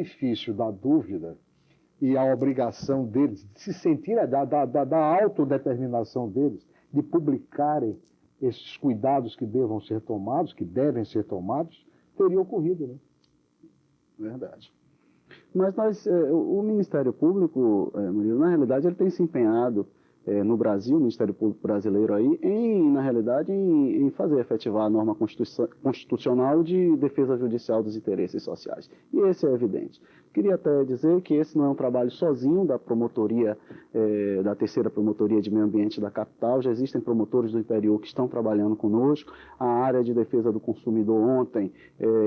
benefício da dúvida e a obrigação deles de se sentirem, da autodeterminação deles, de publicarem esses cuidados que devam ser tomados, que devem ser tomados, teria ocorrido, né? Verdade. Mas o Ministério Público, Murilo, na realidade, ele tem se empenhado no Brasil, o Ministério Público brasileiro aí, na realidade, em fazer efetivar a norma constitucional de defesa judicial dos interesses sociais. E esse é evidente. Queria até dizer que esse não é um trabalho sozinho da promotoria, da terceira promotoria de meio ambiente da capital. Já existem promotores do interior que estão trabalhando conosco. A área de defesa do consumidor ontem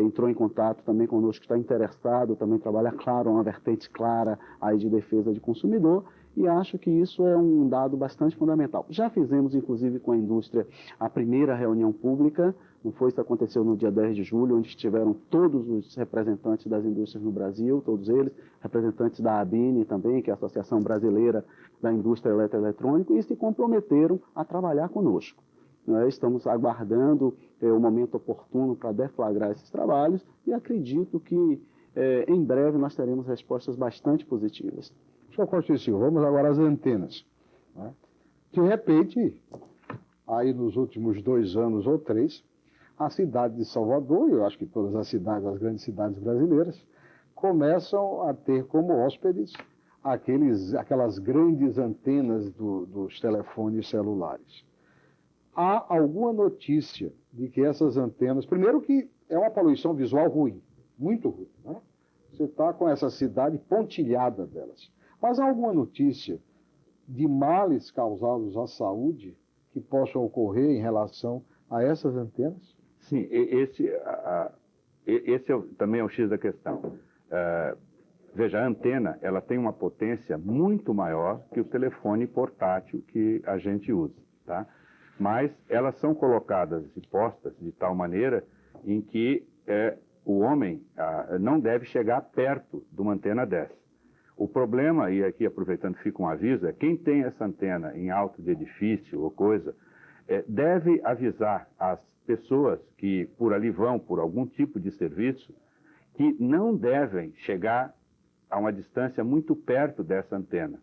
entrou em contato também conosco, está interessado, também trabalha, claro, uma vertente clara aí de defesa de consumidor. E acho que isso é um dado bastante fundamental. Já fizemos, inclusive, com a indústria a primeira reunião pública, não foi? Isso aconteceu no dia 10 de julho, onde estiveram todos os representantes das indústrias no Brasil, todos eles, representantes da ABINE também, que é a Associação Brasileira da Indústria Eletroeletrônica, e se comprometeram a trabalhar conosco. Estamos aguardando o momento oportuno para deflagrar esses trabalhos e acredito que em breve nós teremos respostas bastante positivas. Sr. Costa e Silva, vamos agora às antenas. Né? De repente, aí nos últimos 2 anos ou 3, a cidade de Salvador, eu acho que todas as cidades, as grandes cidades brasileiras, começam a ter como hóspedes aquelas grandes antenas dos telefones celulares. Há alguma notícia de que essas antenas... Primeiro que é uma poluição visual ruim, muito ruim. Né? Você está com essa cidade pontilhada delas. Mas há alguma notícia de males causados à saúde que possam ocorrer em relação a essas antenas? Sim, também é o X da questão. Veja, a antena ela tem uma potência muito maior que o telefone portátil que a gente usa, tá? Mas elas são colocadas e postas de tal maneira em que o homem não deve chegar perto de uma antena dessa. O problema, e aqui aproveitando fica um aviso, é quem tem essa antena em alto de edifício ou coisa, deve avisar as pessoas que por ali vão por algum tipo de serviço que não devem chegar a uma distância muito perto dessa antena.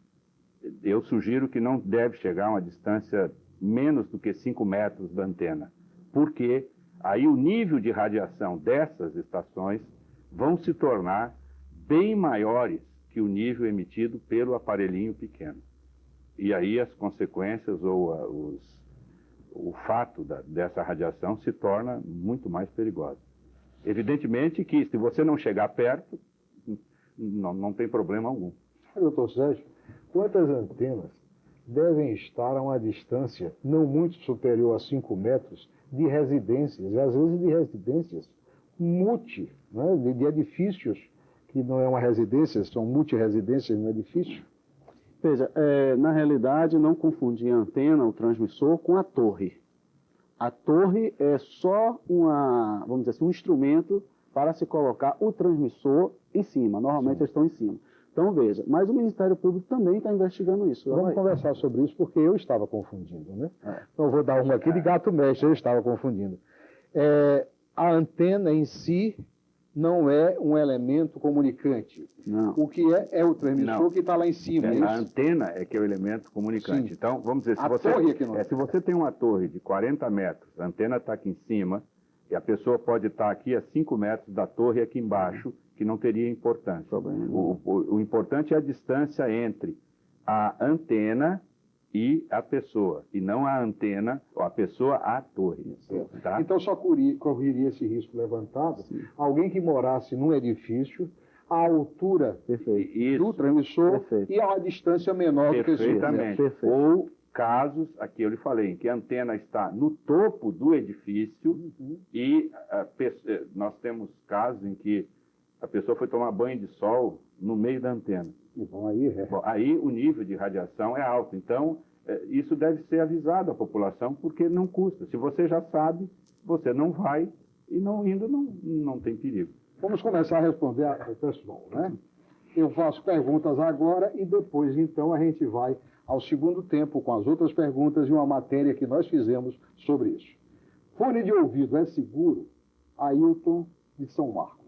Eu sugiro que não deve chegar a uma distância menos do que 5 metros da antena, porque aí o nível de radiação dessas estações vão se tornar bem maiores que o nível emitido pelo aparelhinho pequeno. E aí as consequências ou o fato dessa radiação se torna muito mais perigoso. Evidentemente que se você não chegar perto, não tem problema algum. Doutor Sérgio, quantas antenas devem estar a uma distância não muito superior a 5 metros de residências, e às vezes de residências né, de edifícios, que não é uma residência, são multiresidências no edifício? Veja, na realidade, não confundir a antena, o transmissor, com a torre. A torre é só vamos dizer assim, um instrumento para se colocar o transmissor em cima. Normalmente eles estão em cima. Então, veja, mas o Ministério Público também está investigando isso. Vamos conversar sobre isso, porque eu estava confundindo, né? Então, eu vou dar uma aqui de gato mestre, eu estava confundindo. A antena em si não é um elemento comunicante. Não. O que é o transmissor que está lá em cima. A antena é que é o elemento comunicante. Sim. Então, vamos dizer, se você tem uma torre de 40 metros, a antena está aqui em cima, e a pessoa pode estar aqui a 5 metros da torre aqui embaixo, que não teria importância. O importante é a distância entre a antena e a pessoa, e não a antena, ou a pessoa à torre. Tá? Então só correria esse risco levantado alguém que morasse num edifício à altura do transmissor e a uma distância menor do que isso. Perfeitamente. Ou casos, aqui eu lhe falei, em que a antena está no topo do edifício e nós temos casos em que a pessoa foi tomar banho de sol no meio da antena. Bom, aí o nível de radiação é alto. Então, isso deve ser avisado à população, porque não custa. Se você já sabe, você não vai e não tem perigo. Vamos começar a responder ao pessoal, né? Eu faço perguntas agora e depois, então, a gente vai ao segundo tempo com as outras perguntas e uma matéria que nós fizemos sobre isso. Fone de ouvido é seguro? Ailton de São Marcos.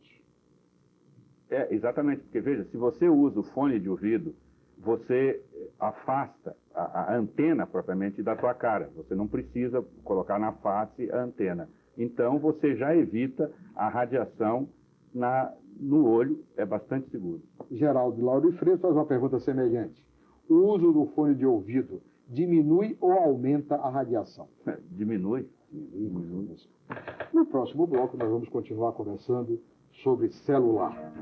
Exatamente, porque veja, se você usa o fone de ouvido, você afasta a antena propriamente da tua cara. Você não precisa colocar na face a antena. Então, você já evita a radiação no olho, é bastante seguro. Geraldo Lauro de Freitas faz uma pergunta semelhante. O uso do fone de ouvido diminui ou aumenta a radiação? Diminui. No próximo bloco, nós vamos continuar conversando sobre celular.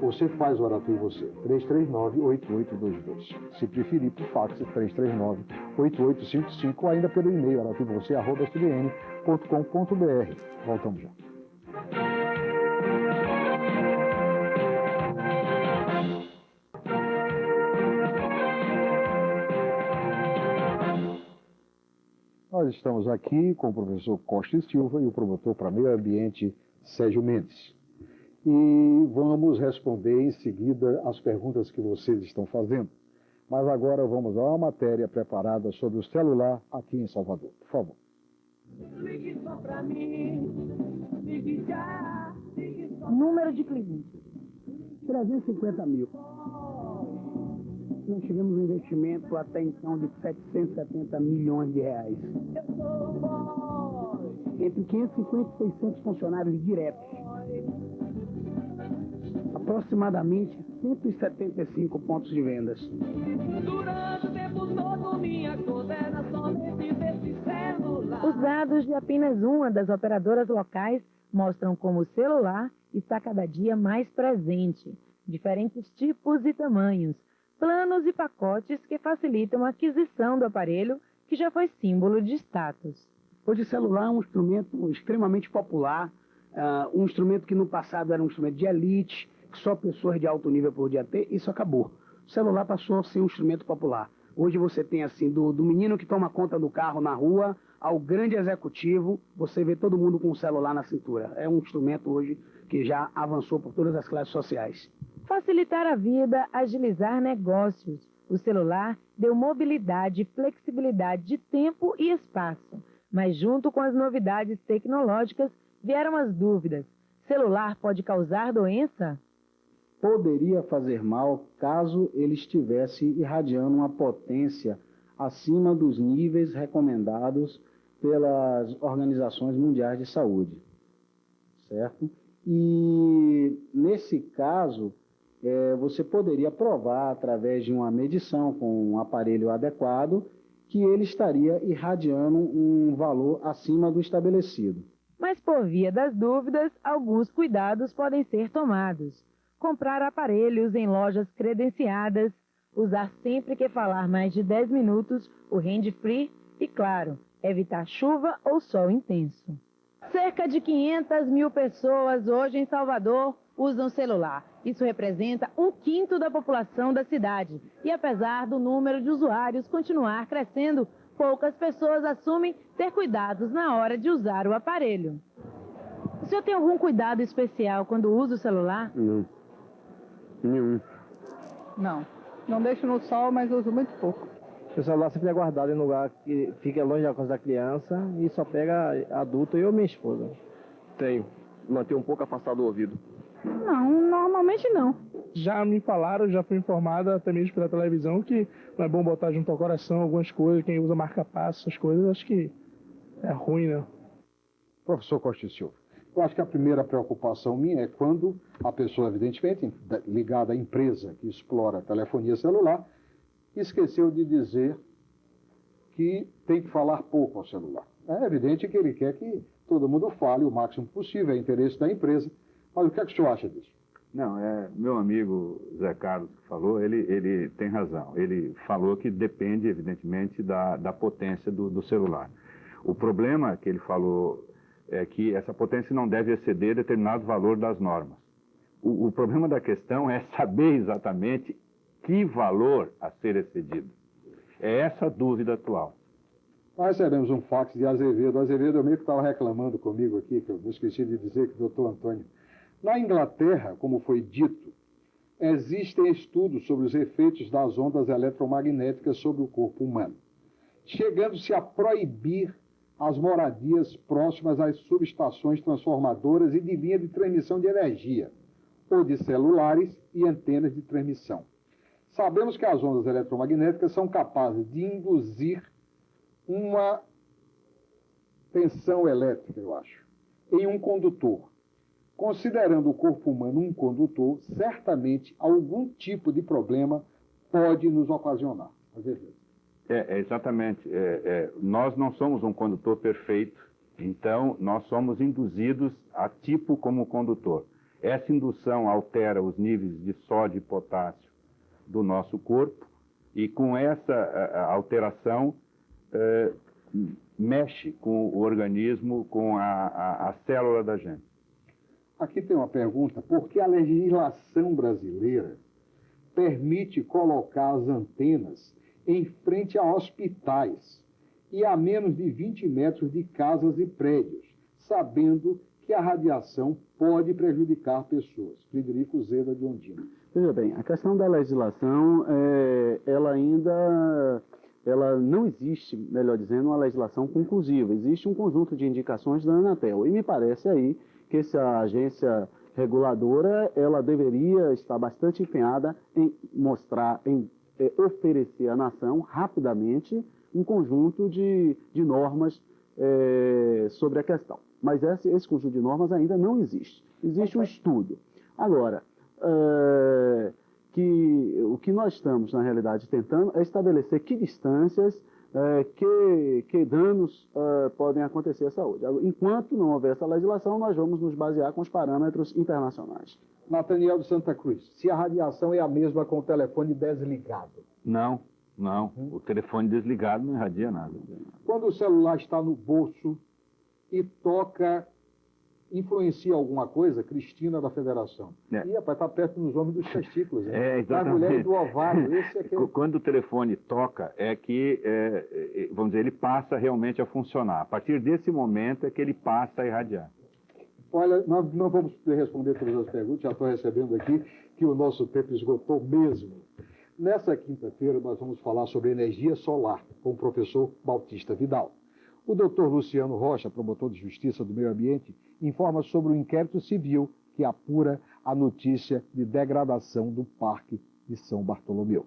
Você faz o Aratu e Você, 339-8822. Se preferir, por fax, 339-8855, ou ainda pelo e-mail aratuivocê@stbn.com.br. Voltamos já. Nós estamos aqui com o professor Costa e Silva e o promotor para meio ambiente, Sérgio Mendes. E vamos responder em seguida as perguntas que vocês estão fazendo. Mas agora vamos a uma matéria preparada sobre o celular aqui em Salvador. Por favor. Ligue só pra mim, ligue já, ligue só. Número de clientes: 350 mil. Nós tivemos um investimento até então de 770 milhões de reais. Entre 550 e 600 funcionários diretos. Aproximadamente 175 pontos de vendas. Durante o tempo todo minha conta era somente desse celular. Os dados de apenas uma das operadoras locais mostram como o celular está cada dia mais presente. Diferentes tipos e tamanhos, planos e pacotes que facilitam a aquisição do aparelho, que já foi símbolo de status. Hoje o celular é um instrumento extremamente popular, um instrumento que no passado era um instrumento de elite, que só pessoas de alto nível podiam ter. Isso acabou. O celular passou a ser um instrumento popular. Hoje você tem assim, do menino que toma conta do carro na rua, ao grande executivo, você vê todo mundo com o celular na cintura. É um instrumento hoje que já avançou por todas as classes sociais. Facilitar a vida, agilizar negócios. O celular deu mobilidade e flexibilidade de tempo e espaço. Mas junto com as novidades tecnológicas vieram as dúvidas. Celular pode causar doença? Poderia fazer mal caso ele estivesse irradiando uma potência acima dos níveis recomendados pelas organizações mundiais de saúde, certo? E nesse caso, você poderia provar através de uma medição com um aparelho adequado que ele estaria irradiando um valor acima do estabelecido. Mas por via das dúvidas, alguns cuidados podem ser tomados. Comprar aparelhos em lojas credenciadas, usar sempre que falar mais de 10 minutos o hands-free e, claro, evitar chuva ou sol intenso. Cerca de 500 mil pessoas hoje em Salvador usam celular. Isso representa 1/5 da população da cidade. E apesar do número de usuários continuar crescendo, poucas pessoas assumem ter cuidados na hora de usar o aparelho. O senhor tem algum cuidado especial quando usa o celular? Não. Nenhum. Não deixo no sol, mas uso muito pouco. O celular sempre é guardado em lugar que fica longe da coisa da criança e só pega adulto, eu e minha esposa. Tenho. Manter um pouco afastado do ouvido. Não, normalmente não. Já me falaram, já fui informada até mesmo pela televisão que não é bom botar junto ao coração algumas coisas, quem usa marca-passo, essas coisas, acho que é ruim, né? Professor Costa e Silva, eu acho que a primeira preocupação minha é quando a pessoa, evidentemente, ligada à empresa que explora a telefonia celular, esqueceu de dizer que tem que falar pouco ao celular. É evidente que ele quer que todo mundo fale o máximo possível, é interesse da empresa. Mas o que é que o senhor acha disso? Não, meu amigo Zé Carlos que falou, ele tem razão. Ele falou que depende, evidentemente, da potência do celular. O problema que ele falou é que essa potência não deve exceder determinado valor das normas. O problema da questão é saber exatamente que valor a ser excedido. É essa a dúvida atual. Nós recebemos um fax de Azevedo. Azevedo é meio que estava reclamando comigo aqui, que eu me esqueci de dizer que o doutor Antônio. Na Inglaterra, como foi dito, existem estudos sobre os efeitos das ondas eletromagnéticas sobre o corpo humano, chegando-se a proibir as moradias próximas às subestações transformadoras e de linha de transmissão de energia. ou de celulares e antenas de transmissão. Sabemos que as ondas eletromagnéticas são capazes de induzir uma tensão elétrica, eu acho, em um condutor. Considerando o corpo humano um condutor, certamente algum tipo de problema pode nos ocasionar. Exatamente. Nós não somos um condutor perfeito, então nós somos induzidos a tipo como condutor. Essa indução altera os níveis de sódio e potássio do nosso corpo e com essa alteração mexe com o organismo, com a célula da gente. Aqui tem uma pergunta: por que a legislação brasileira permite colocar as antenas em frente a hospitais e a menos de 20 metros de casas e prédios, sabendo que a radiação pode prejudicar pessoas? Frederico Zeda, de Ondina. Veja bem, a questão da legislação, ela não existe, melhor dizendo, uma legislação conclusiva. Existe um conjunto de indicações da Anatel. E me parece aí que essa agência reguladora, ela deveria estar bastante empenhada em mostrar, em oferecer à nação, rapidamente, um conjunto de normas sobre a questão. Mas esse conjunto de normas ainda não existe. Existe um estudo. Agora, o que nós estamos, na realidade, tentando é estabelecer que distâncias, que danos podem acontecer à saúde. Enquanto não houver essa legislação, nós vamos nos basear com os parâmetros internacionais. Nathaniel de Santa Cruz, se a radiação é a mesma com o telefone desligado? Não. O telefone desligado não irradia nada. Quando o celular está no bolso e toca, influencia alguma coisa? Cristina, da Federação. Ih, rapaz, está perto dos homens dos testículos. Exatamente. A mulher do ovário. Esse é que... Quando o telefone toca, é que, vamos dizer, ele passa realmente a funcionar. A partir desse momento é que ele passa a irradiar. Olha, nós não vamos responder todas as perguntas, já estou recebendo aqui que o nosso tempo esgotou mesmo. Nessa quinta-feira nós vamos falar sobre energia solar com o professor Bautista Vidal. O doutor Luciano Rocha, promotor de Justiça do Meio Ambiente, informa sobre o inquérito civil que apura a notícia de degradação do Parque de São Bartolomeu.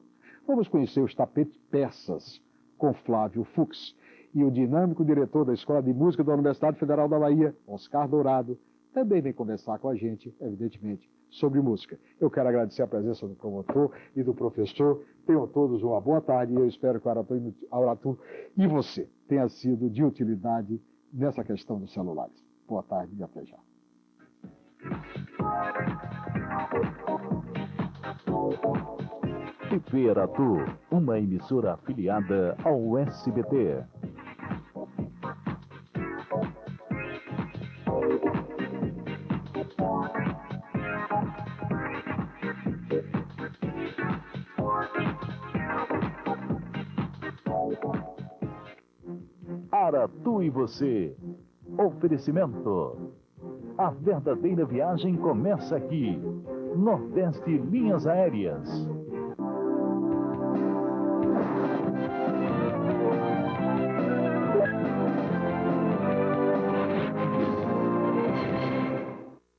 Vamos conhecer os tapetes persas com Flávio Fux e o dinâmico diretor da Escola de Música da Universidade Federal da Bahia, Oscar Dourado, também vem conversar com a gente, evidentemente, sobre música. Eu quero agradecer a presença do promotor e do professor. Tenham todos uma boa tarde e eu espero que a Aratu e você tenha sido de utilidade nessa questão dos celulares. Boa tarde e até já. TV Aratu, uma emissora afiliada ao SBT. Aratu e você. Oferecimento. A verdadeira viagem começa aqui. Nordeste Linhas Aéreas.